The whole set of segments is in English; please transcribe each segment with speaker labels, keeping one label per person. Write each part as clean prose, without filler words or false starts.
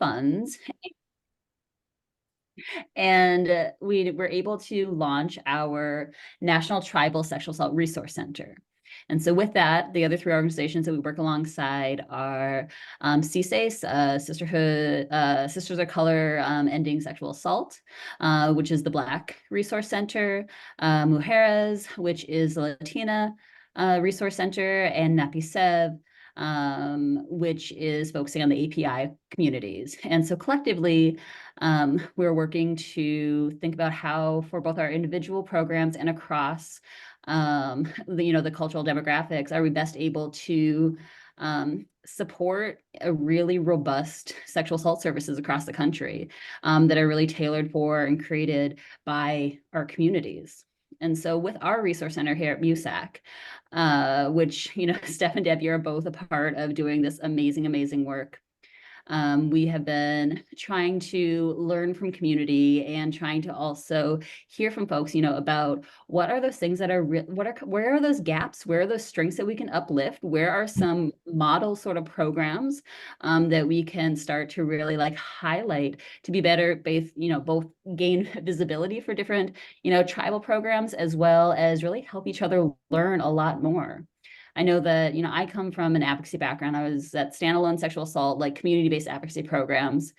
Speaker 1: funds, and we were able to launch our National Tribal Sexual Assault Resource Center. And so with that, the other three organizations that we work alongside are CSACE, Sisterhood, Sisters of Color Ending Sexual Assault, which is the Black Resource Center, Mujeres, which is the Latina Resource Center, and NAPICEV, which is focusing on the API communities. And so collectively, we're working to think about how, for both our individual programs and across the cultural demographics, are we best able to support a really robust sexual assault services across the country that are really tailored for and created by our communities. And so with our resource center here at MUSAC, which, Steph and Deb, you're both a part of doing this amazing, amazing work. We have been trying to learn from community and trying to also hear from folks, about what are those things that are, where are those gaps? Where are those strengths that we can uplift? Where are some model sort of programs that we can start to really highlight to be better, both gain visibility for different, tribal programs, as well as really help each other learn a lot more. I know that, I come from an advocacy background. I was at standalone sexual assault, community-based advocacy programs.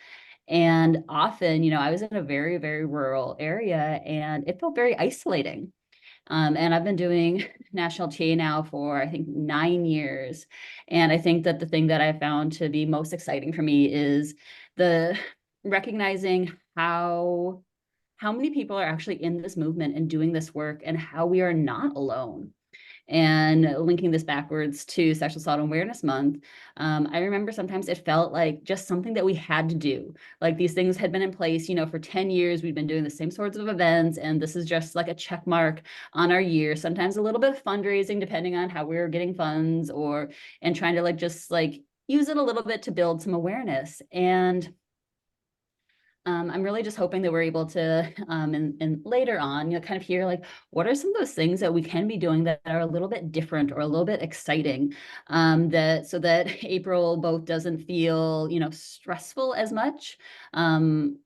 Speaker 1: And often, I was in a very, very rural area and it felt very isolating. And I've been doing national TA now for, I think, 9 years. And I think that the thing that I found to be most exciting for me is the recognizing how many people are actually in this movement and doing this work, and how we are not alone. And linking this backwards to Sexual Assault Awareness Month, I remember sometimes it felt like just something that we had to do. Like these things had been in place, for 10 years, we've been doing the same sorts of events, and this is just like a check mark on our year. Sometimes a little bit of fundraising, depending on how we were getting funds, and trying to just use it a little bit to build some awareness. And I'm really just hoping that we're able to, and later on, kind of hear what are some of those things that we can be doing that are a little bit different or a little bit exciting, so that April both doesn't feel, stressful as much. I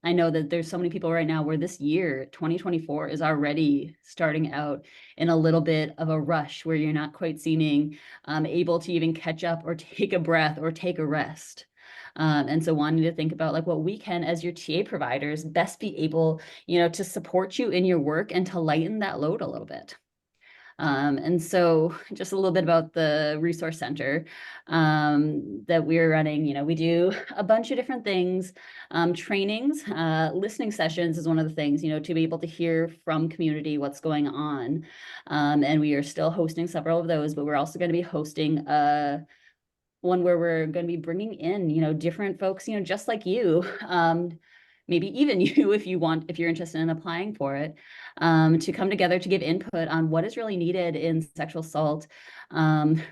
Speaker 1: know that there's so many people right now where this year, 2024, is already starting out in a little bit of a rush where you're not quite seeming able to even catch up or take a breath or take a rest. And so wanting to think about what we can, as your TA providers, best be able, to support you in your work and to lighten that load a little bit. And so just a little bit about the resource center that we're running. We do a bunch of different things, trainings, listening sessions is one of the things, to be able to hear from community what's going on. And we are still hosting several of those, but we're also going to be hosting one where we're going to be bringing in, different folks, just like you, maybe even you, if you're interested in applying for it, to come together to give input on what is really needed in sexual assault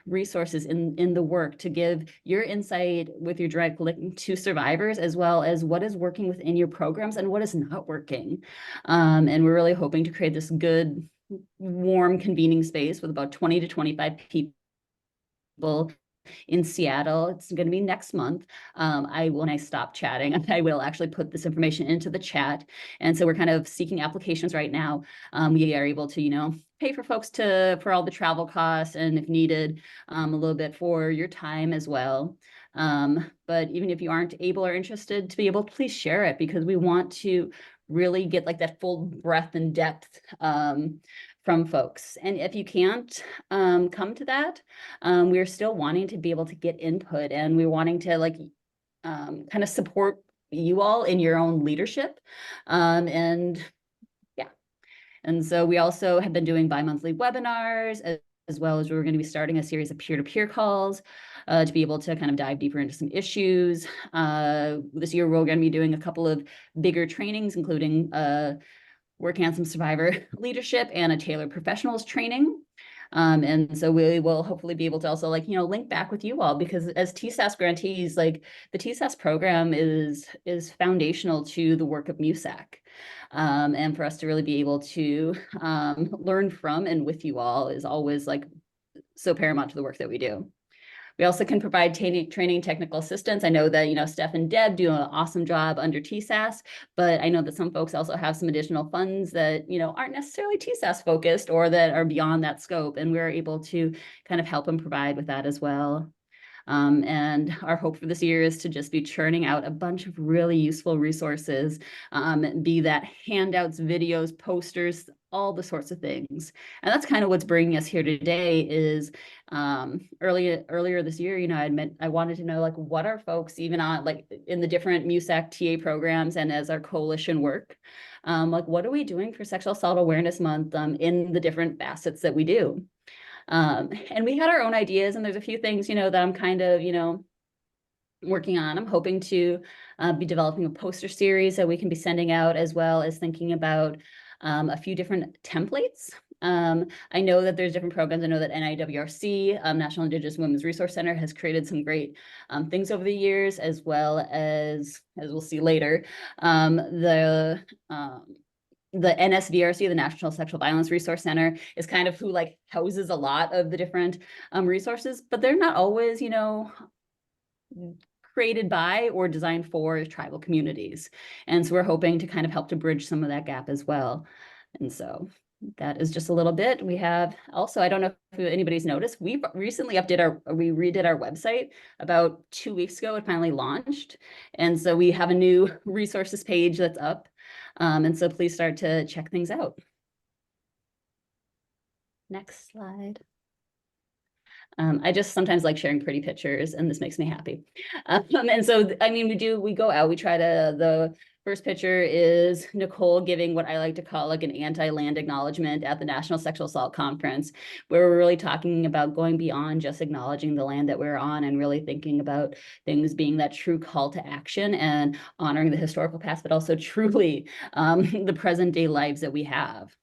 Speaker 1: resources in the work, to give your insight with your direct link to survivors, as well as what is working within your programs and what is not working. And we're really hoping to create this good, warm convening space with about 20 to 25 people in Seattle. It's going to be next month. When I stop chatting, I will actually put this information into the chat. And so we're kind of seeking applications right now. We are able to, pay for folks for all the travel costs, and if needed, a little bit for your time as well. But even if you aren't able or interested to be able to, please share it, because we want to really get that full breadth and depth from folks. And if you can't come to that, we're still wanting to be able to get input, and we're wanting to kind of support you all in your own leadership. And yeah. And so we also have been doing bi-monthly webinars, as well as we're going to be starting a series of peer-to-peer calls to be able to kind of dive deeper into some issues. This year, we're going to be doing a couple of bigger trainings, including working on some survivor leadership and a tailored professionals training. And so we will hopefully be able to also link back with you all, because as TSAS grantees, the TSAS program is foundational to the work of MUSAC. And for us to really be able to learn from and with you all is always so paramount to the work that we do. We also can provide training technical assistance. I know that, Steph and Deb do an awesome job under TSAS, but I know that some folks also have some additional funds that, aren't necessarily TSAS focused or that are beyond that scope. And we're able to kind of help them provide with that as well. And our hope for this year is to just be churning out a bunch of really useful resources, be that handouts, videos, posters, all the sorts of things. And that's kind of what's bringing us here today is earlier this year, I wanted to know, like, what are folks even on, like, in the different MUSAC TA programs and as our coalition work, like, what are we doing for Sexual Assault Awareness Month in the different facets that we do? And we had our own ideas, and there's a few things, that I'm kind of, working on. I'm hoping to be developing a poster series that we can be sending out, as well as thinking about a few different templates. I know that there's different programs. I know that NIWRC, National Indigenous Women's Resource Center, has created some great things over the years, as well as we'll see later, the NSVRC, the National Sexual Violence Resource Center, is kind of who like houses a lot of the different resources, but they're not always, created by or designed for tribal communities. And so we're hoping to kind of help to bridge some of that gap as well. And so that is just a little bit. We have also, I don't know if anybody's noticed, we recently redid our website about 2 weeks ago. It finally launched. And so we have a new resources page that's up. And so please start to check things out. Next slide. I just sometimes like sharing pretty pictures, and this makes me happy. And so, I mean, we go out, we try to, the first picture is Nicole giving what I like to call like an anti-land acknowledgement at the National Sexual Assault Conference, where we're really talking about going beyond just acknowledging the land that we're on and really thinking about things being that true call to action and honoring the historical past, but also truly the present day lives that we have.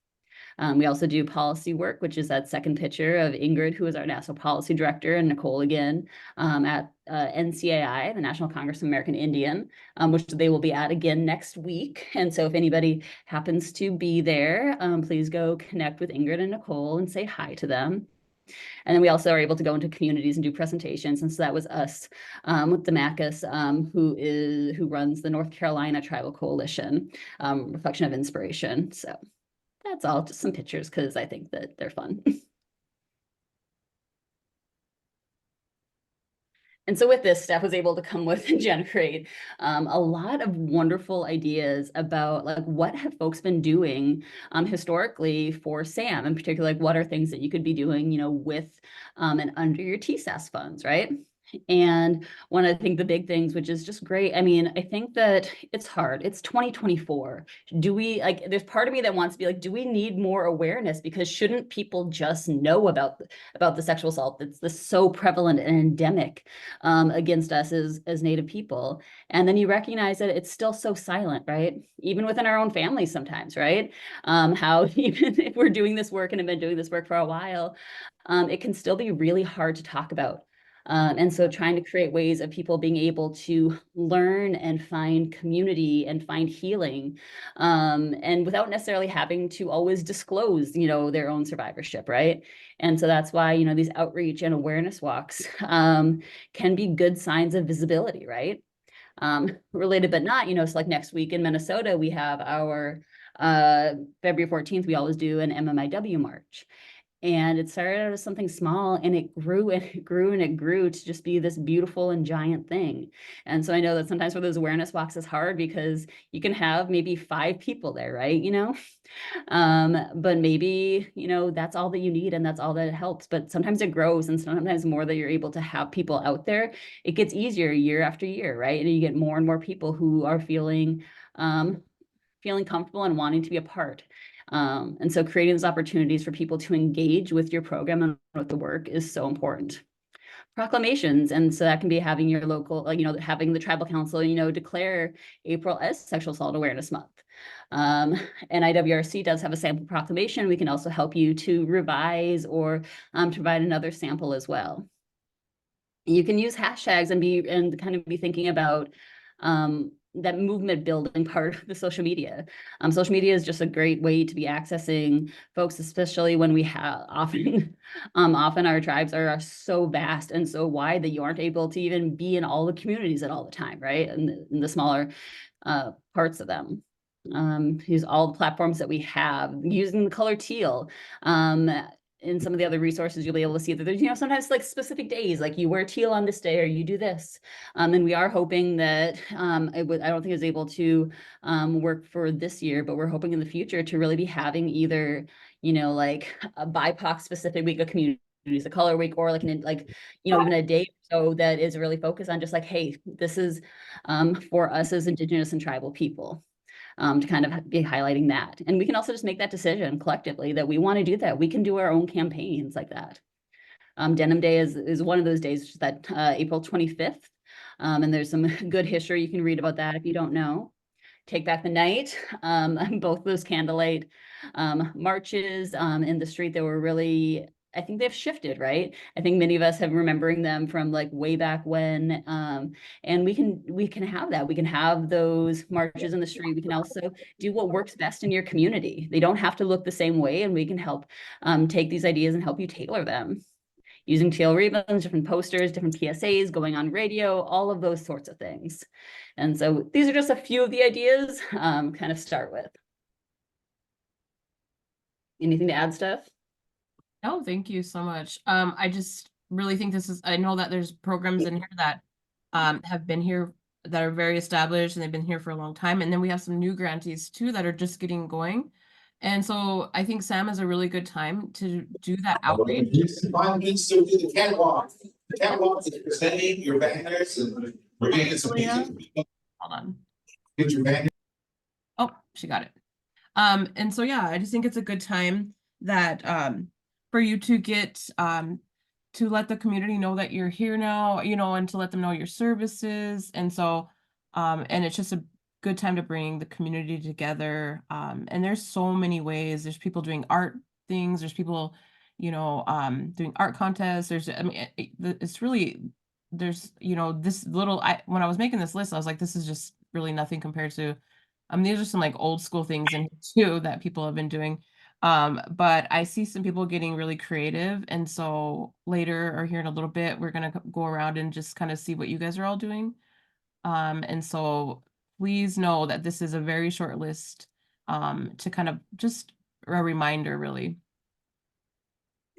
Speaker 1: We also do policy work, which is that second picture of Ingrid, who is our national policy director, and Nicole again at NCAI, the National Congress of American Indian, which they will be at again next week. And so if anybody happens to be there, please go connect with Ingrid and Nicole and say hi to them. And then we also are able to go into communities and do presentations. And so that was us with Demacus, who runs the North Carolina Tribal Coalition, Reflection of Inspiration. So that's all, just some pictures because I think that they're fun. And so with this, Steph was able to come with and generate a lot of wonderful ideas about like what have folks been doing historically for SAM, in particular, like what are things that you could be doing, with and under your TSAS funds, right? And one of the big things, which is just great. I mean, I think that it's hard. It's 2024. Do we like, there's part of me that wants to be like, do we need more awareness? Because shouldn't people just know about the sexual assault that's so prevalent and endemic against us as Native people? And then you recognize that it's still so silent, right? Even within our own families sometimes, right? How even if we're doing this work and have been doing this work for a while, it can still be really hard to talk about. And so trying to create ways of people being able to learn and find community and find healing, and without necessarily having to always disclose, their own survivorship, right? And so that's why, these outreach and awareness walks can be good signs of visibility, right? Related but not, so like next week in Minnesota, we have our February 14th, we always do an MMIW march. And it started out as something small, and it grew and it grew and it grew to just be this beautiful and giant thing. And so I know that sometimes for those awareness walks is hard because you can have maybe 5 people there, right? But maybe, that's all that you need and that's all that helps. But sometimes it grows, and sometimes the more that you're able to have people out there, it gets easier year after year, right? And you get more and more people who are feeling comfortable and wanting to be a part. And so creating those opportunities for people to engage with your program and with the work is so important. Proclamations, and so that can be having your local, having the tribal council, declare April as Sexual Assault Awareness Month. And NIWRC does have a sample proclamation. We can also help you to revise or to provide another sample as well. You can use hashtags and kind of be thinking about that movement building part of the social media. Social media is just a great way to be accessing folks, especially when we have often, often our tribes are so vast and so wide that you aren't able to even be in all the communities at all the time, right? And in the smaller parts of them. Use all the platforms that we have, using the color teal. In some of the other resources, you'll be able to see that there's, sometimes like specific days, like you wear teal on this day or you do this. And we are hoping that I don't think it was able to work for this year, but we're hoping in the future to really be having either, like a BIPOC specific week of community, a color week, or like even a day so that is really focused on just like, hey, this is for us as Indigenous and tribal people. To kind of be highlighting that. And we can also just make that decision collectively that we want to do that. We can do our own campaigns like that. Denim Day is one of those days, which is that April 25th. And there's some good history. You can read about that if you don't know. Take Back the Night, both those candlelight marches in the street that were really, I think they've shifted, right? I think many of us have remembering them from like way back when, and we can have that. We can have those marches in the street. We can also do what works best in your community. They don't have to look the same way, and we can help take these ideas and help you tailor them. Using teal ribbons, different posters, different PSAs, going on radio, all of those sorts of things. And so these are just a few of the ideas kind of start with. Anything to add, Steph?
Speaker 2: No, thank you so much. I just really think I know that there's programs in here that have been here that are very established and they've been here for a long time. And then we have some new grantees too that are just getting going. And so I think Sam is a really good time to do that outreach.
Speaker 3: So do the catwalk. The catwalk is presenting your banners and we're gonna get some pictures.
Speaker 2: Hold on.
Speaker 3: Get your banner.
Speaker 2: Oh, she got it. And so yeah, I just think it's a good time that for you to get to let the community know that you're here now, and to let them know your services. And so and it's just a good time to bring the community together. And there's so many ways. There's people doing art things, there's people, doing art contests. It's really, there's, this little, when I was making this list, I was like, this is just really nothing compared to, these are some like old school things in here too that people have been doing. But I see some people getting really creative. And so later or here in a little bit, we're going to go around and just kind of see what you guys are all doing. And so please know that this is a very short list to kind of just a reminder, really.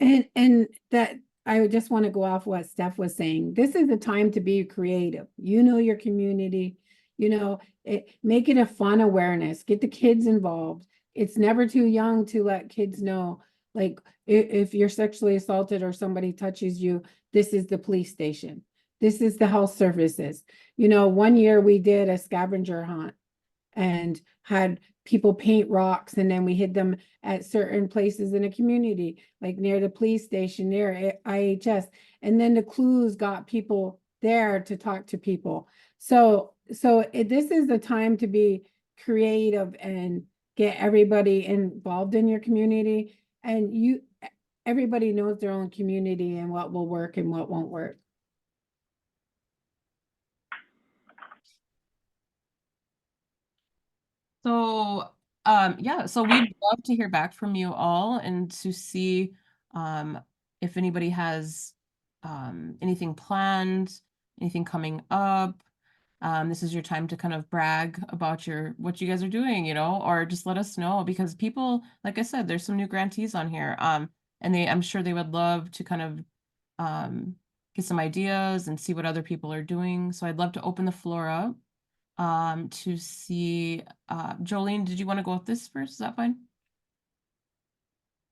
Speaker 4: And that I just want to go off what Steph was saying. This is the time to be creative. Your community, make it a fun awareness, get the kids involved. It's never too young to let kids know, like if you're sexually assaulted or somebody touches you, this is the police station. This is the health services. One year we did a scavenger hunt and had people paint rocks, and then we hid them at certain places in a community, like near the police station, near IHS. And then the clues got people there to talk to people. So this is the time to be creative and get everybody involved in your community. And everybody knows their own community and what will work and what won't work.
Speaker 2: So, yeah, so we'd love to hear back from you all and to see if anybody has anything planned, anything coming up. This is your time to kind of brag about what you guys are doing, or just let us know, because people, like I said, there's some new grantees on here. And I'm sure they would love to kind of get some ideas and see what other people are doing. So I'd love to open the floor up to see Jolene, did you want to go with this first? Is that fine?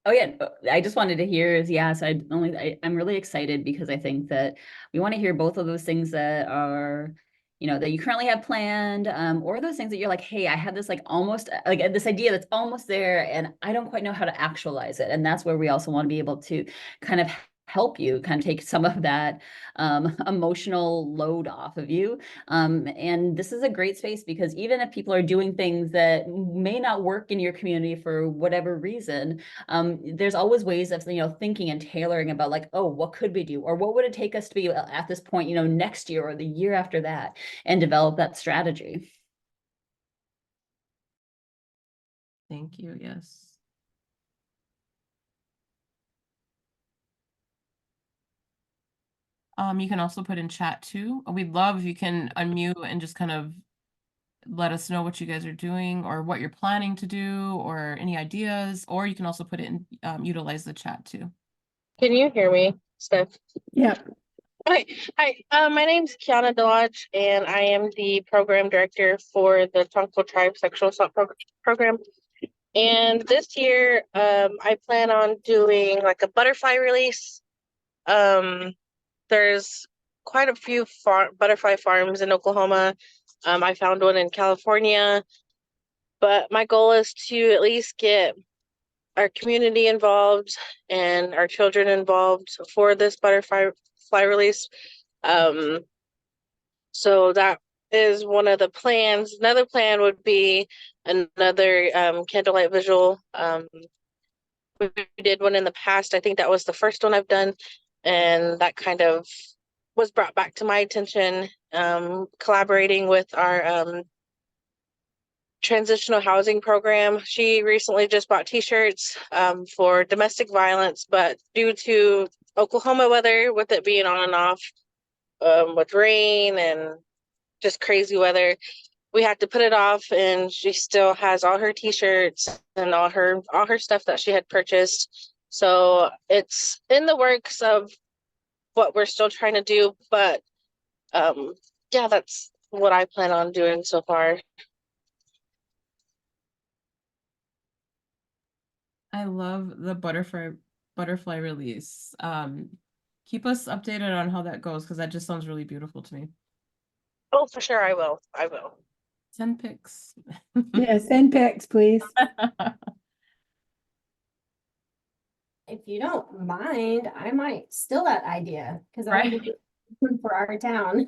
Speaker 1: Oh yeah, I just wanted to hear is yes, I'm really excited because I think that we want to hear both of those things that are, that you currently have planned, or those things that you're like, hey, I have this like almost like this idea that's almost there and I don't quite know how to actualize it. And that's where we also want to be able to kind of help you kind of take some of that emotional load off of you. And this is a great space because even if people are doing things that may not work in your community for whatever reason, there's always ways of thinking and tailoring about like, oh, what could we do, or what would it take us to be at this point, next year or the year after that, and develop that strategy.
Speaker 2: Thank you. Yes. You can also put in chat too. We'd love if you can unmute and just kind of let us know what you guys are doing or what you're planning to do or any ideas, or you can also put it in, utilize the chat too.
Speaker 5: Can you hear me, Steph?
Speaker 4: Yeah,
Speaker 5: Hi, my name's Kiana Delodge, and I am the program director for the Tonko Tribe Sexual Assault Program. And this year, I plan on doing like a butterfly release. There's quite a few butterfly farms in Oklahoma. I found one in California, but my goal is to at least get our community involved and our children involved for this butterfly release. So that is one of the plans. Another plan would be another candlelight visual. We did one in the past. I think that was the first one I've done, and that kind of was brought back to my attention. Collaborating with our transitional housing program. She recently just bought t-shirts for domestic violence, but due to Oklahoma weather, with it being on and off, with rain and just crazy weather, we had to put it off, and she still has all her t-shirts and all her stuff that she had purchased. So it's in the works of what we're still trying to do, but yeah, that's what I plan on doing so far.
Speaker 2: I love the butterfly release. Keep us updated on how that goes because that just sounds really beautiful to me.
Speaker 5: Oh, for sure, I will.
Speaker 2: Send pics.
Speaker 4: yeah, send pics, please.
Speaker 6: If you don't mind, I might steal that idea because I
Speaker 2: Right.
Speaker 6: want to do one for our town.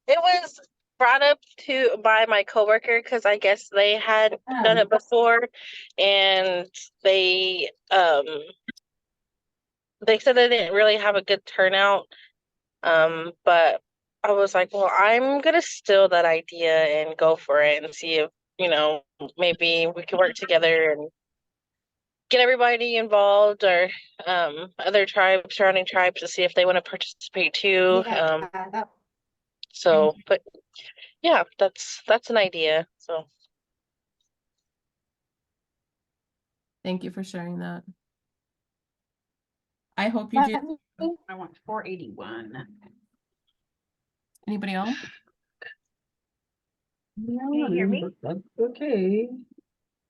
Speaker 5: It was brought up by my coworker because I guess they had done it before, and they said they didn't really have a good turnout. But I was like, well, I'm gonna steal that idea and go for it and see if, maybe we can work together and get everybody involved, or other tribes, surrounding tribes, to see if they want to participate too.
Speaker 6: Yeah,
Speaker 5: So, but yeah, that's an idea. So
Speaker 2: Thank you for sharing that. I hope you do.
Speaker 1: I want 481.
Speaker 2: Anybody else?
Speaker 6: Can you hear me?
Speaker 7: Okay.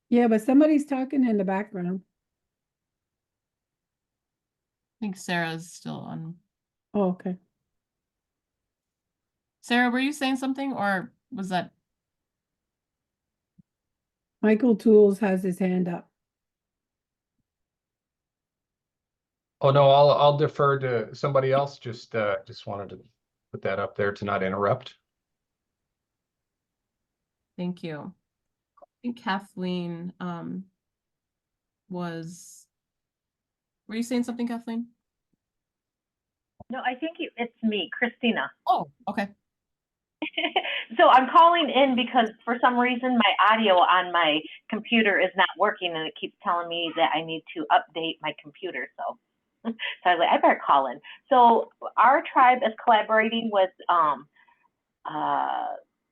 Speaker 4: Yeah, but somebody's talking in the background.
Speaker 2: I think Sarah's still on.
Speaker 4: Oh, okay.
Speaker 2: Sarah, were you saying something or was that?
Speaker 4: Michael Tools has his hand up.
Speaker 7: Oh, no, I'll defer to somebody else. Just wanted to put that up there to not interrupt.
Speaker 2: Thank you. I think Kathleen were you saying something, Kathleen?
Speaker 8: No, I think it's me, Christina.
Speaker 2: Oh, okay.
Speaker 8: So I'm calling in because for some reason my audio on my computer is not working and it keeps telling me that I need to update my computer. So I was like, I better call in. So our tribe is collaborating with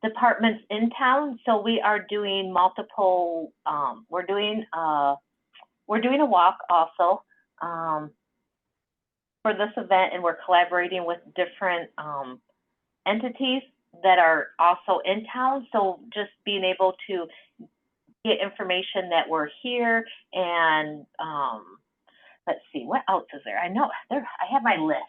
Speaker 8: departments in town. So we are doing multiple, we're doing a walk also for this event, and we're collaborating with different entities that are also in town. So just being able to get information that we're here, and let's see, what else is there? I know I have my list,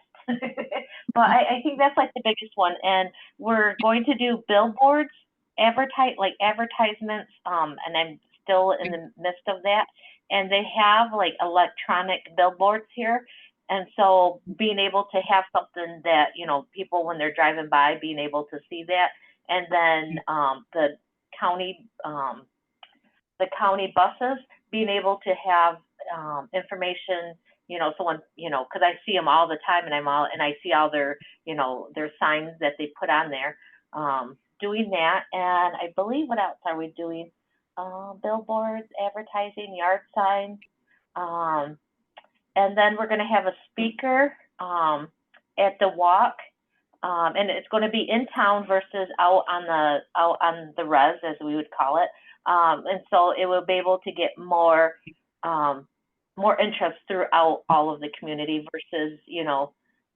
Speaker 8: but I think that's like the biggest one. And we're going to do billboards, advertisements, and I'm still in the midst of that. And they have like electronic billboards here. And so being able to have something that, people when they're driving by, being able to see that. And then the county buses, being able to have information, someone, because I see them all the time, and I see all their, their signs that they put on there, doing that. And I believe, what else are we doing? billboards, advertising, yard signs. And then we're going to have a speaker at the walk, and it's going to be in town versus out on the res, as we would call it. And so it will be able to get more interest throughout all of the community versus, you know,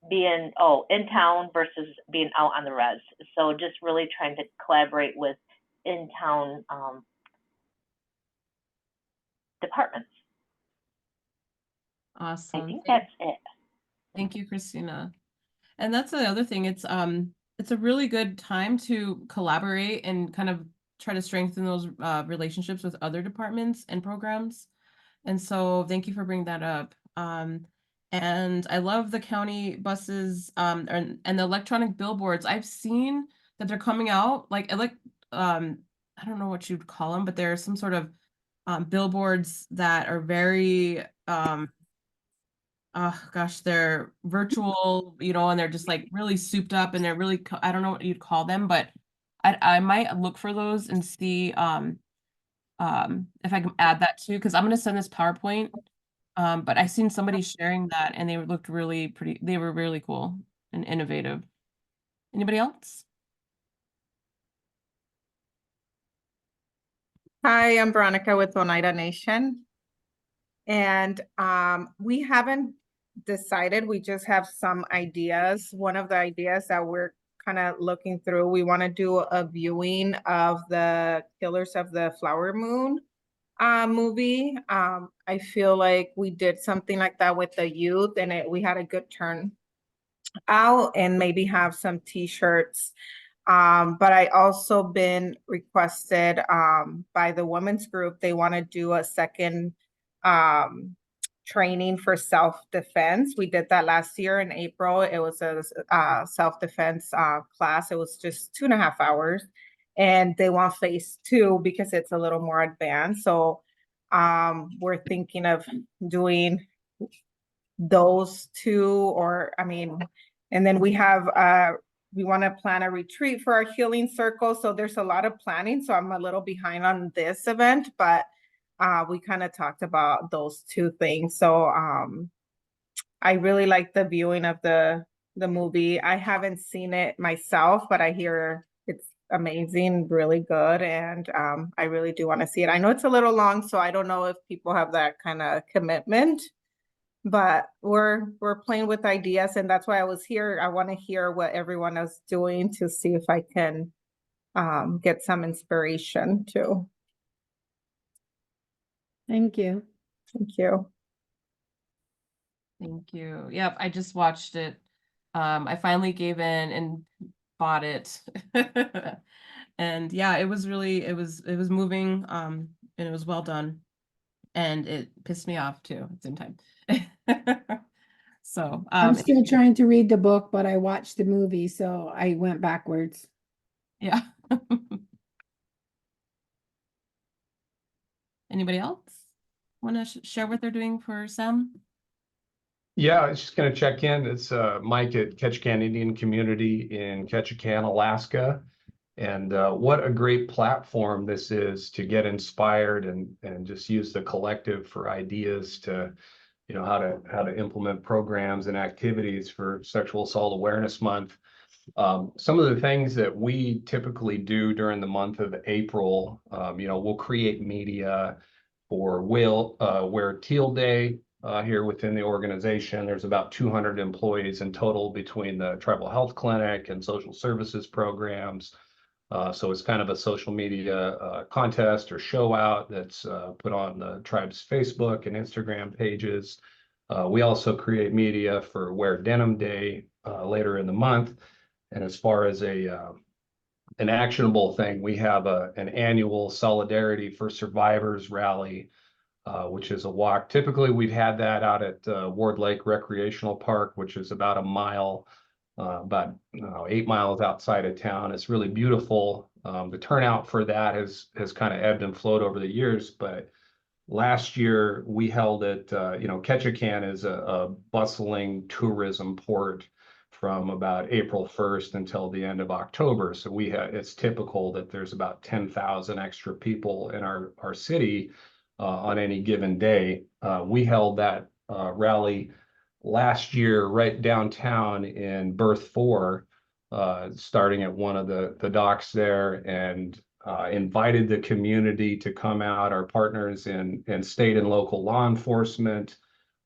Speaker 8: being in town versus being out on the res. So just really trying to collaborate with in town departments. I
Speaker 2: Awesome.
Speaker 8: think that's it.
Speaker 2: Thank you, Christina. And that's the other thing. It's a really good time to collaborate and kind of try to strengthen those relationships with other departments and programs. And so thank you for bringing that up. And I love the county buses and the electronic billboards. I've seen that they're coming out like I don't know what you'd call them, but there are some sort of billboards that are very gosh, they're virtual, you know, and they're just like really souped up and they're really, I don't know what you'd call them, but I might look for those and see if I can add that too, because I'm going to send this PowerPoint. But I seen somebody sharing that and they looked really pretty, they were really cool and innovative. Anybody else?
Speaker 9: Hi, I'm Veronica with Oneida Nation. And we haven't decided, we just have some ideas. One of the ideas that we're kind of looking through, we want to do a viewing of the Killers of the Flower Moon movie. I feel like we did something like that with the youth and we had a good turn out, and maybe have some t-shirts. But I also been requested by the women's group, they want to do a second training for self-defense. We did that last year in April. It was a self-defense class. It was just 2.5 hours. And they want phase 2 because it's a little more advanced. So we're thinking of doing those two, or I mean, and then we have we want to plan a retreat for our healing circle. So there's a lot of planning. So I'm a little behind on this event, but we kind of talked about those two things. So I really like the viewing of the movie. I haven't seen it myself, but I hear it's amazing, really good. And I really do want to see it. I know it's a little long, so I don't know if people have that kind of commitment, but we're playing with ideas, and that's why I was here. I want to hear what everyone is doing to see if I can get some inspiration too.
Speaker 4: Thank you.
Speaker 9: Thank you.
Speaker 2: Thank you. Yep, I just watched it. I finally gave in and bought it. And yeah, it was really, it was moving, and it was well done. And it pissed me off too at the same time. So
Speaker 4: I'm still trying to read the book, but I watched the movie, so I went backwards.
Speaker 2: yeah. Anybody else want to share what they're doing for SEM?
Speaker 7: Yeah, I was just going to check in. It's Mike at Ketchikan Indian Community in Ketchikan, Alaska. And what a great platform this is to get inspired and just use the collective for ideas to, you know, how to implement programs and activities for Sexual Assault Awareness Month. Some of the things that we typically do during the month of April, you know, we'll create media for Wear Teal Day here within the organization. There's about 200 employees in total between the tribal health clinic and social services programs. So it's kind of a social media contest or show out that's put on the tribe's Facebook and Instagram pages. We also create media for Wear Denim Day later in the month. And as far as an actionable thing, we have an annual Solidarity for Survivors rally, which is a walk. Typically, we've had that out at Ward Lake Recreational Park, which is about a mile, about 8 miles outside of town. It's really beautiful. The turnout for that has kind of ebbed and flowed over the years, but last year we held it, you know, Ketchikan is a bustling tourism port from about April 1st until the end of October. So it's typical that there's about 10,000 extra people in our city on any given day. We held that rally last year right downtown in Berth 4, starting at one of the docks there, and invited the community to come out, our partners in state and local law enforcement,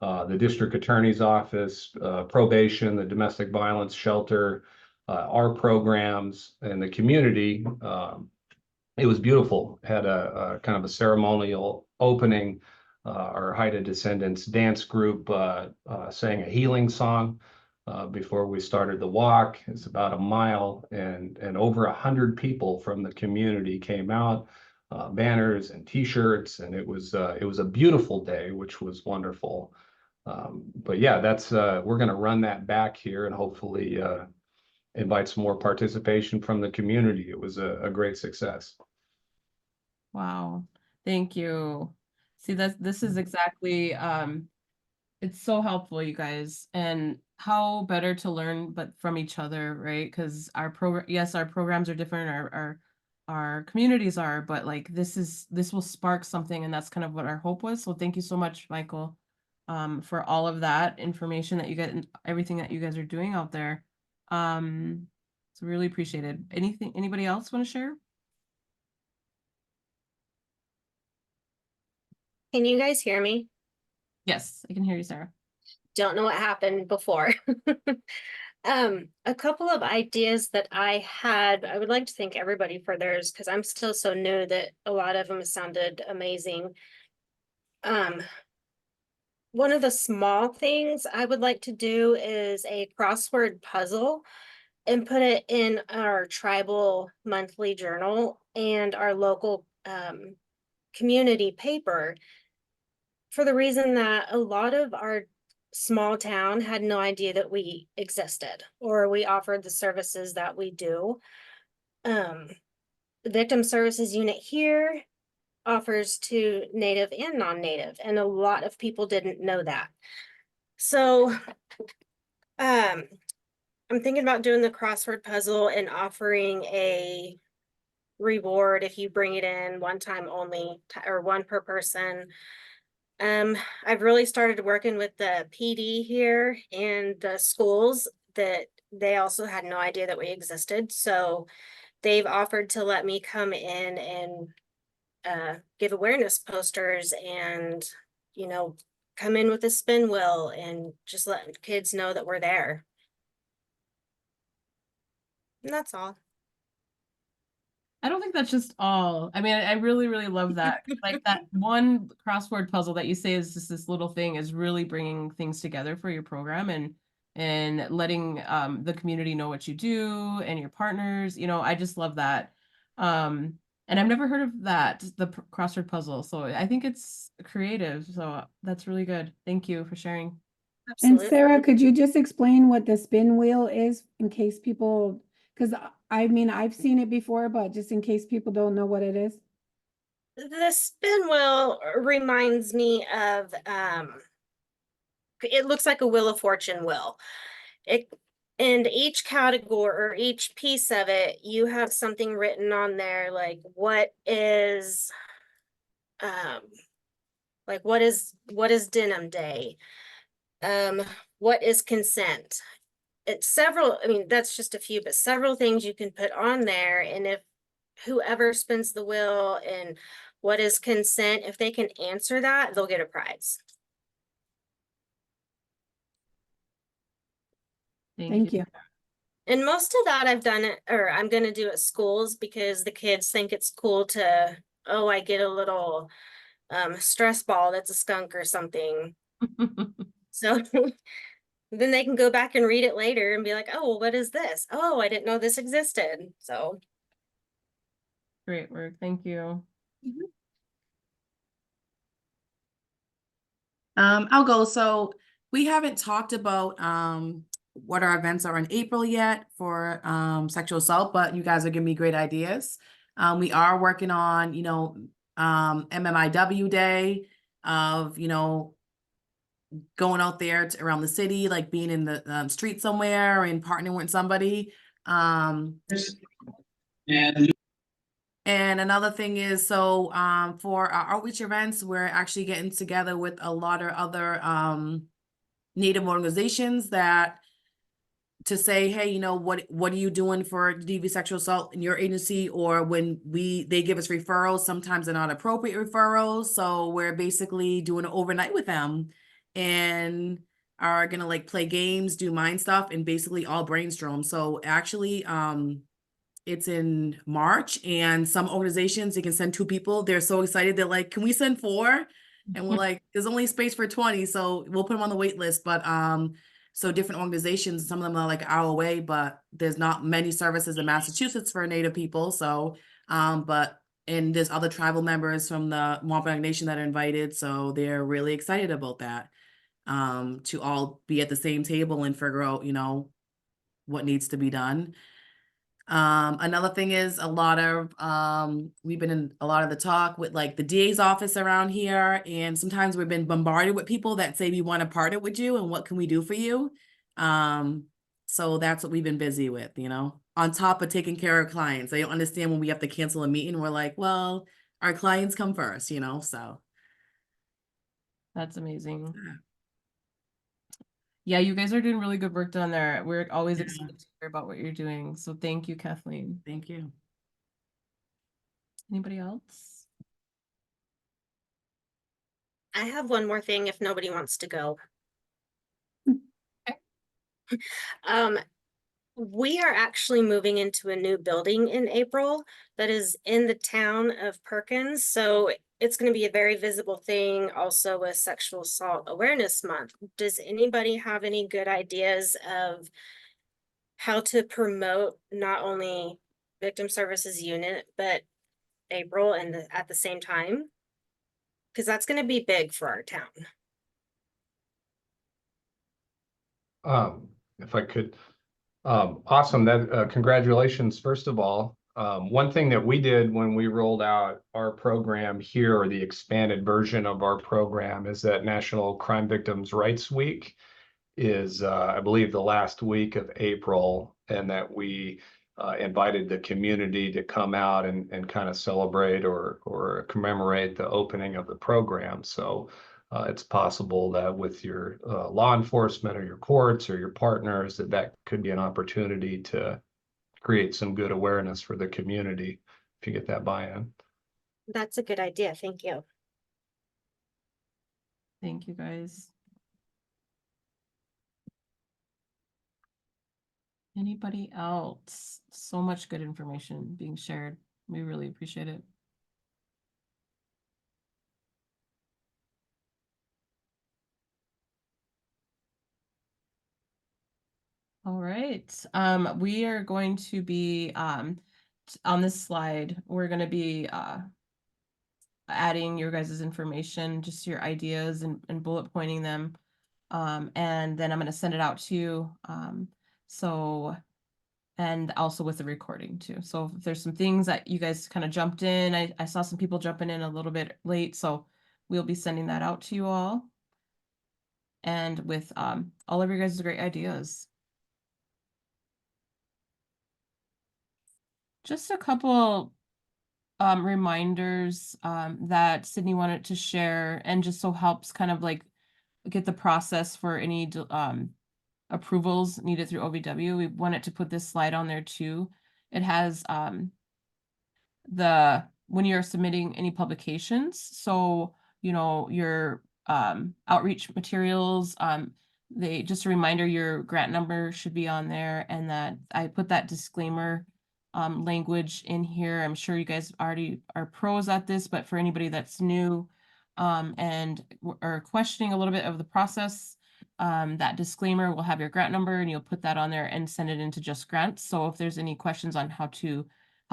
Speaker 7: the district attorney's office, probation, the domestic violence shelter, our programs, and the community. It was beautiful. Had a kind of a ceremonial opening. Our Haida Descendants dance group sang a healing song before we started the walk. It's about a mile, and over 100 people from the community came out, banners and T-shirts, and it was a beautiful day, which was wonderful. But yeah, that's we're going to run that back here and hopefully invite some more participation from the community. It was a great success.
Speaker 2: Wow, thank you. See, this is exactly it's so helpful, you guys, and how better to learn but from each other, right? Because our programs are different, our communities are, but like this will spark something, and that's kind of what our hope was. So thank you so much, Michael, for all of that information that you get and everything that you guys are doing out there. It's really appreciated. Anybody else want to share?
Speaker 6: Can you guys hear me?
Speaker 2: Yes, I can hear you, Sarah.
Speaker 6: Don't know what happened before. A couple of ideas that I had, I would like to thank everybody for theirs because I'm still so new that a lot of them sounded amazing. One of the small things I would like to do is a crossword puzzle and put it in our tribal monthly journal and our local community paper, for the reason that a lot of our small town had no idea that we existed or we offered the services that we do. The Victim Services Unit here offers to Native and non-Native, and a lot of people didn't know that. So I'm thinking about doing the crossword puzzle and offering a reward if you bring it in one time only, or one per person. I've really started working with the PD here and the schools that they also had no idea that we existed. So they've offered to let me come in and give awareness posters and, you know, come in with a spin wheel and just let kids know that we're there. And that's all.
Speaker 2: I don't think that's just all. I mean, I really, really love that. Like that one crossword puzzle that you say is just this little thing is really bringing things together for your program and letting the community know what you do and your partners. You know, I just love that. And I've never heard of that, the crossword puzzle. So I think it's creative. So that's really good. Thank you for sharing.
Speaker 4: And Sarah, could you just explain what the spin wheel is in case people, because I mean, I've seen it before, but just in case people don't know what it is.
Speaker 6: The spin wheel reminds me of, it looks like a Wheel of Fortune wheel. And each category or each piece of it, you have something written on there, like what is Denim Day? What is consent? It's several, I mean, that's just a few, but several things you can put on there. And if whoever spins the wheel and what is consent, if they can answer that, they'll get a prize.
Speaker 4: Thank you.
Speaker 6: And most of that I've done it, or I'm going to do at schools because the kids think it's cool to, oh, I get a little stress ball that's a skunk or something. So then they can go back and read it later and be like, oh, well, what is this? Oh, I didn't know this existed. So
Speaker 2: Great work. Thank you.
Speaker 10: I'll go. So we haven't talked about what our events are in April yet for sexual assault, but you guys are giving me great ideas. We are working on, MMIW Day of, going out there around the city, like being in the street somewhere and partnering with somebody. And another thing is, so for our outreach events, we're actually getting together with a lot of other Native organizations that to say, hey, what are you doing for DV sexual assault in your agency? Or when they give us referrals, sometimes they're not appropriate referrals. So we're basically doing it overnight with them and are gonna like play games, do mind stuff, and basically all brainstorm. So actually, it's in March, and some organizations, they can send 2 people. They're so excited. They're like, can we send 4? And we're like, there's only space for 20, so we'll put them on the wait list. But so different organizations, some of them are like an hour away, but there's not many services in Massachusetts for Native people. So, and there's other tribal members from the Wampanoag Nation that are invited. So they're really excited about that, to all be at the same table and figure out, what needs to be done. Another thing is a lot of, we've been in a lot of the talk with like the DA's office around here, and sometimes we've been bombarded with people that say we want to partner with you and what can we do for you. So that's what we've been busy with, on top of taking care of clients. They don't understand when we have to cancel a meeting. We're like, well, our clients come first, so.
Speaker 2: That's amazing. Yeah, you guys are doing really good work down there. We're always
Speaker 10: Yeah.
Speaker 2: excited to hear about what you're doing. So thank you, Kathleen.
Speaker 10: Thank you.
Speaker 2: Anybody else?
Speaker 6: I have one more thing if nobody wants to go.
Speaker 2: Okay.
Speaker 6: We are actually moving into a new building in April that is in the town of Perkins. So it's going to be a very visible thing also with Sexual Assault Awareness Month. Does anybody have any good ideas of how to promote not only Victim Services Unit, but April and at the same time? Because that's going to be big for our town.
Speaker 7: If I could, awesome, that, congratulations, first of all. One thing that we did when we rolled out our program here, or the expanded version of our program, is that National Crime Victims' Rights Week is, I believe, the last week of April, and that we invited the community to come out and kind of celebrate or commemorate the opening of the program. So it's possible that with your law enforcement or your courts or your partners, that could be an opportunity to create some good awareness for the community if you get that buy-in.
Speaker 6: That's a good idea. Thank you.
Speaker 2: Thank you, guys. Anybody else? So much good information being shared. We really appreciate it. All right, we are going to be on this slide, we're going to be adding your guys' information, just your ideas and bullet pointing them. And then I'm going to send it out to you. And also with the recording too. So if there's some things that you guys kind of jumped in, I saw some people jumping in a little bit late, so we'll be sending that out to you all. And with all of your guys' great ideas. Just a couple reminders that Sydney wanted to share, and just so helps kind of like get the process for any approvals needed through OVW. We wanted to put this slide on there too. It has when you're submitting any publications, so your outreach materials, just a reminder, your grant number should be on there, and that I put that disclaimer language in here. I'm sure you guys already are pros at this, but for anybody that's new and are questioning a little bit of the process, that disclaimer will have your grant number, and you'll put that on there and send it into Just Grants. So if there's any questions on how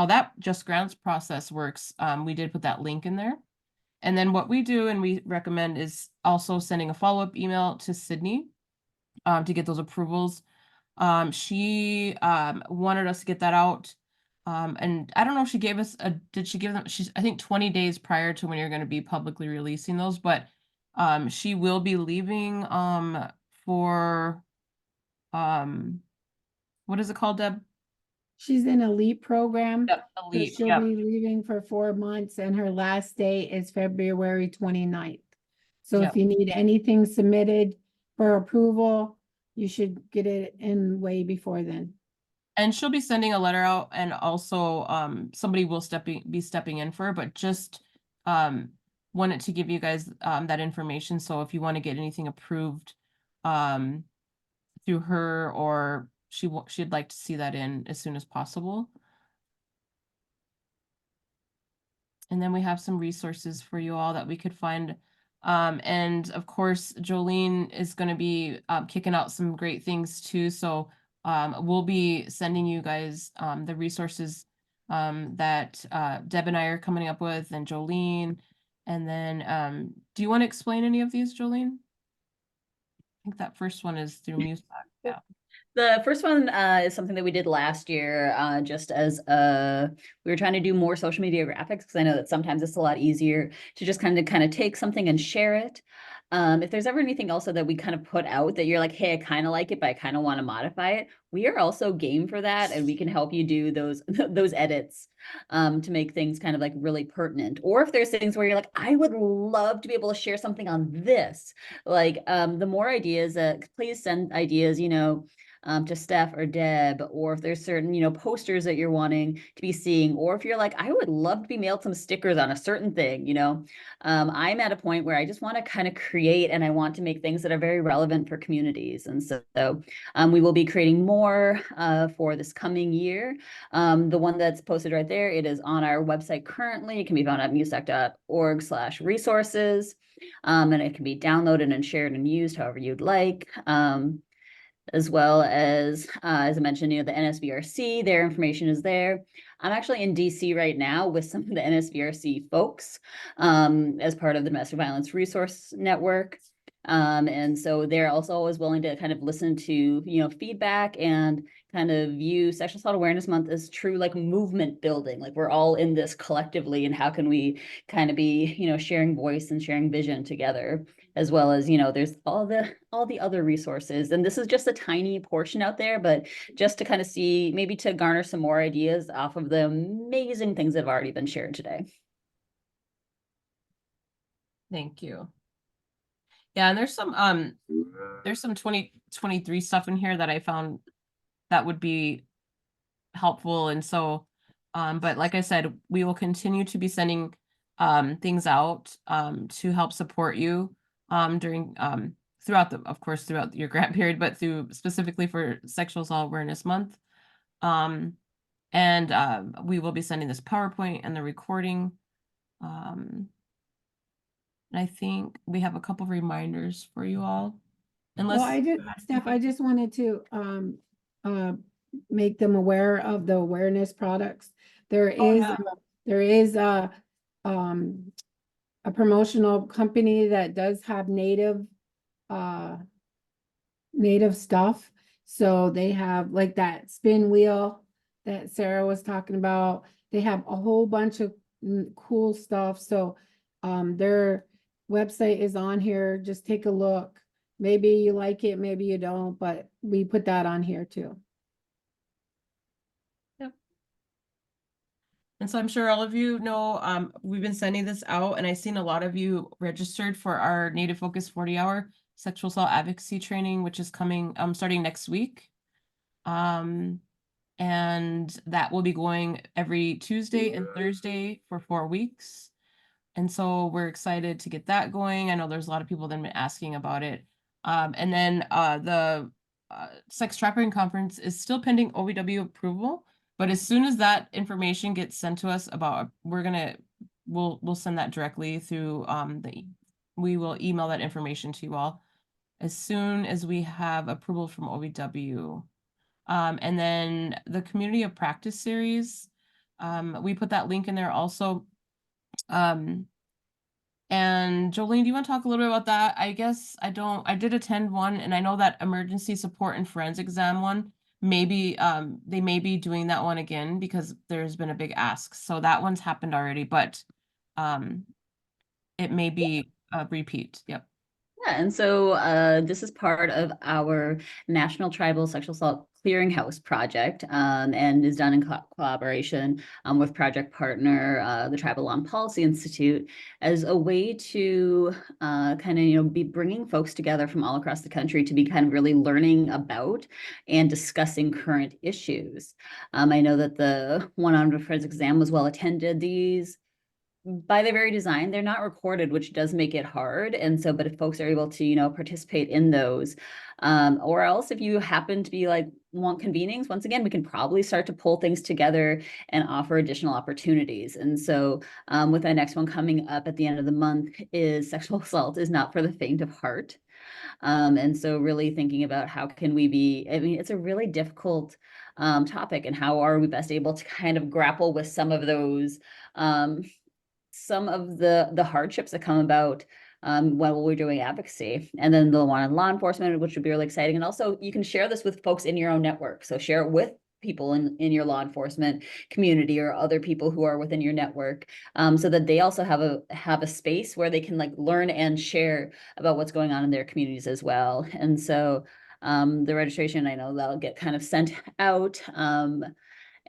Speaker 2: that Just Grants process works, we did put that link in there. And then what we do and we recommend is also sending a follow-up email to Sydney to get those approvals. She wanted us to get that out. And I don't know if she gave us did she give them, I think 20 days prior to when you're going to be publicly releasing those, but She will be leaving for what is it called, Deb?
Speaker 4: She's in a LEAP program.
Speaker 2: Yep,
Speaker 4: So
Speaker 2: Elite,
Speaker 4: she'll
Speaker 2: yep.
Speaker 4: be leaving for 4 months and her last day is February 29th. So
Speaker 2: Yep.
Speaker 4: if you need anything submitted for approval, you should get it in way before then.
Speaker 2: And she'll be sending a letter out, and also somebody will be stepping in for her, but just wanted to give you guys that information. So if you want to get anything approved through her, or she'd like to see that in as soon as possible. And then we have some resources for you all that we could find. And of course, Jolene is going to be kicking out some great things too. So we'll be sending you guys the resources that Deb and I are coming up with, and Jolene. And then do you want to explain any of these, Jolene? I think that first one is through MuseStack. Yeah.
Speaker 1: The first one is something that we did last year, just as we were trying to do more social media graphics, because I know that sometimes it's a lot easier to just kind of take something and share it. If there's ever anything also that we kind of put out that you're like, hey, I kind of like it, but I kind of want to modify it, we are also game for that, and we can help you do those those edits to make things kind of like really pertinent. Or if there's things where you're like, I would love to be able to share something on this, like the more ideas, please send ideas, to Steph or Deb, or if there's certain, posters that you're wanting to be seeing, or if you're like, I would love to be mailed some stickers on a certain thing, I'm at a point where I just want to kind of create, and I want to make things that are very relevant for communities. And so we will be creating more for this coming year. The one that's posted right there, it is on our website currently. It can be found at musec.org/resources. And it can be downloaded and shared and used however you'd like. As well as I mentioned, the NSVRC, their information is there. I'm actually in DC right now with some of the NSVRC folks as part of the Domestic Violence Resource Network. And so they're also always willing to kind of listen to, feedback, and kind of view Sexual Assault Awareness Month as true like movement building. Like we're all in this collectively, and how can we kind of be, sharing voice and sharing vision together, as well as, there's all the other resources. And this is just a tiny portion out there, but just to kind of see, maybe to garner some more ideas off of the amazing things that have already been shared today.
Speaker 2: Thank you. Yeah, and there's some 2023 stuff in here that I found that would be helpful. And so but like I said, we will continue to be sending things out to help support you during throughout your grant period, but specifically for Sexual Assault Awareness Month. And we will be sending this PowerPoint and the recording. And I think we have a couple of reminders for you all.
Speaker 4: Well, Steph, I just wanted to make them aware of the awareness products. There is a promotional company that does have native stuff. So they have like that spin wheel that Sarah was talking about. They have a whole bunch of cool stuff. So their website is on here. Just take a look. Maybe you like it, maybe you don't, but we put that on here too.
Speaker 2: Yep. And so I'm sure all of you know, we've been sending this out, and I've seen a lot of you registered for our Native Focus 40-hour sexual assault advocacy training, which is coming starting next week. And that will be going every Tuesday and Thursday for 4 weeks. And so we're excited to get that going. I know there's a lot of people that have been asking about it. And then the sex trafficking conference is still pending OVW approval, but as soon as that information gets sent to us about, we'll send that directly through we will email that information to you all as soon as we have approval from OVW. And then the Community of Practice series, we put that link in there also. And Jolene, do you want to talk a little bit about that? I guess I did attend one, and I know that emergency support and forensic exam one, maybe they may be doing that one again because there's been a big ask. So that one's happened already, but it may be repeat. Yep.
Speaker 1: Yeah, and so this is part of our National Tribal Sexual Assault Clearinghouse project, and is done in collaboration with project partner, the Tribal Law and Policy Institute, as a way to kind of be bringing folks together from all across the country to be kind of really learning about and discussing current issues. I know that the one-on-one forensic exam was well attended. These, by their very design, they're not recorded, which does make it hard. And so, but if folks are able to, participate in those, or else if you happen to be like want convenings, once again, we can probably start to pull things together and offer additional opportunities. And so, with the next one coming up at the end of the month is sexual assault is not for the faint of heart. And so really thinking about how can we be, I mean, it's a really difficult topic, and how are we best able to kind of grapple with some of those some of the hardships that come about while we're doing advocacy. And then the one on law enforcement, which would be really exciting. And also you can share this with folks in your own network. So share it with people in your law enforcement community or other people who are within your network, so that they also have a space where they can like learn and share about what's going on in their communities as well. And so the registration, I know that'll get kind of sent out.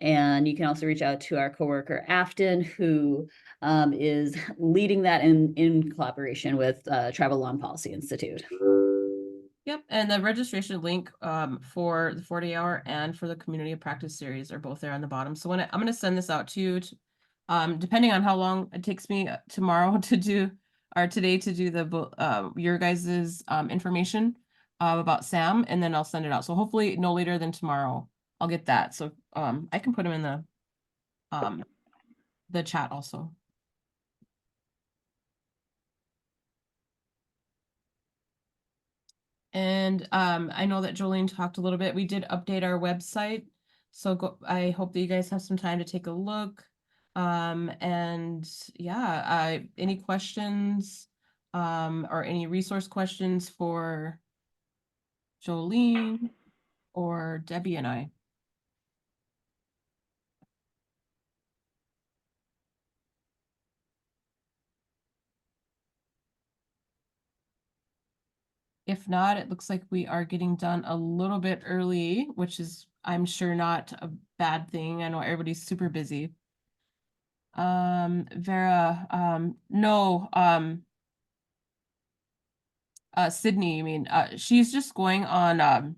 Speaker 1: And you can also reach out to our coworker Afton, who is leading that in collaboration with Tribal Law and Policy Institute.
Speaker 2: Yep, and the registration link for the 40-hour and for the community of practice series are both there on the bottom. So when I'm going to send this out to you, depending on how long it takes me tomorrow to do, or today to do the your guys's information about Sam, and then I'll send it out. So hopefully no later than tomorrow I'll get that. So I can put them in the chat also. And I know that Jolene talked a little bit. We did update our website. So I hope that you guys have some time to take a look. And yeah, any questions or any resource questions for Jolene or Debbie and I? If not, it looks like we are getting done a little bit early, which is, I'm sure, not a bad thing. I know everybody's super busy. Vera, no, Sydney, I mean, she's just going on,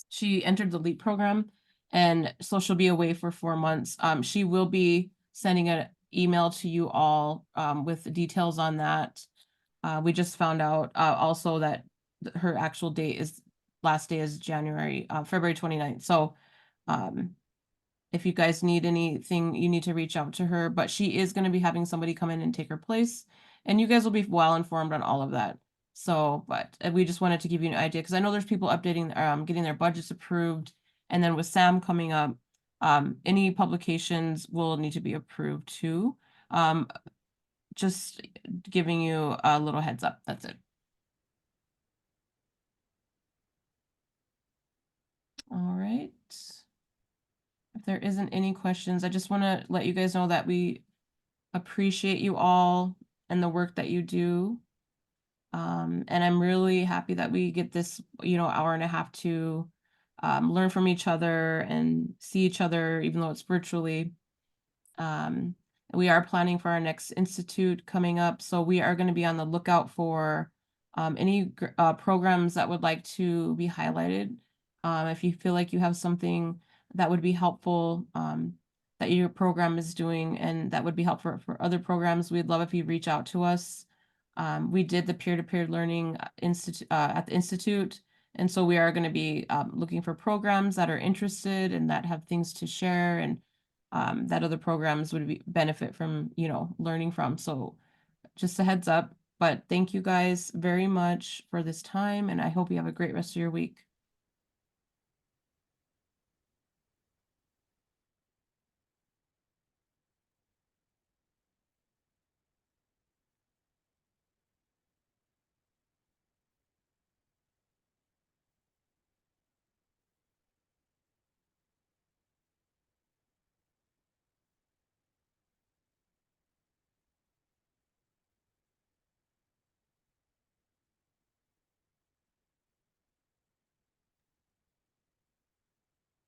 Speaker 2: she entered the LEAP program, and so she'll be away for 4 months. She will be sending an email to you all with the details on that. We just found out also that her actual last day is February 29th. So if you guys need anything, you need to reach out to her, but she is going to be having somebody come in and take her place, and you guys will be well informed on all of that. So, but we just wanted to give you an idea, because I know there's people updating, getting their budgets approved, and then with Sam coming up, any publications will need to be approved too. Just giving you a little heads up. That's it. All right. If there isn't any questions, I just want to let you guys know that we appreciate you all and the work that you do. And I'm really happy that we get this, hour and a half to learn from each other and see each other, even though it's virtually. We are planning for our next institute coming up, so we are going to be on the lookout for any programs that would like to be highlighted. If you feel like you have something that would be helpful, that your program is doing and that would be helpful for other programs, we'd love if you reach out to us. We did the peer-to-peer learning institute at the institute, and so we are going to be looking for programs that are interested and that have things to share, and that other programs would benefit from, learning from. So just a heads up, but thank you guys very much for this time, and I hope you have a great rest of your week.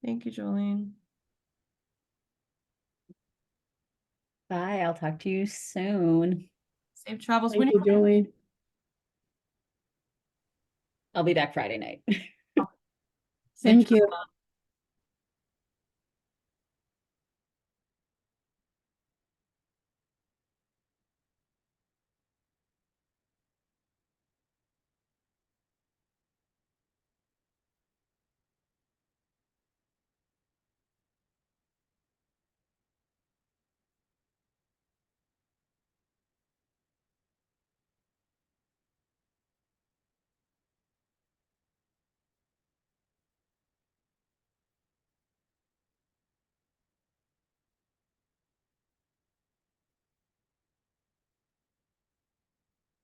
Speaker 2: Thank you, Jolene.
Speaker 1: Bye. I'll talk to you soon.
Speaker 2: Safe travels.
Speaker 4: Thank you, Jolene.
Speaker 1: I'll be back Friday night.
Speaker 2: Safe
Speaker 4: Thank you.
Speaker 2: travels.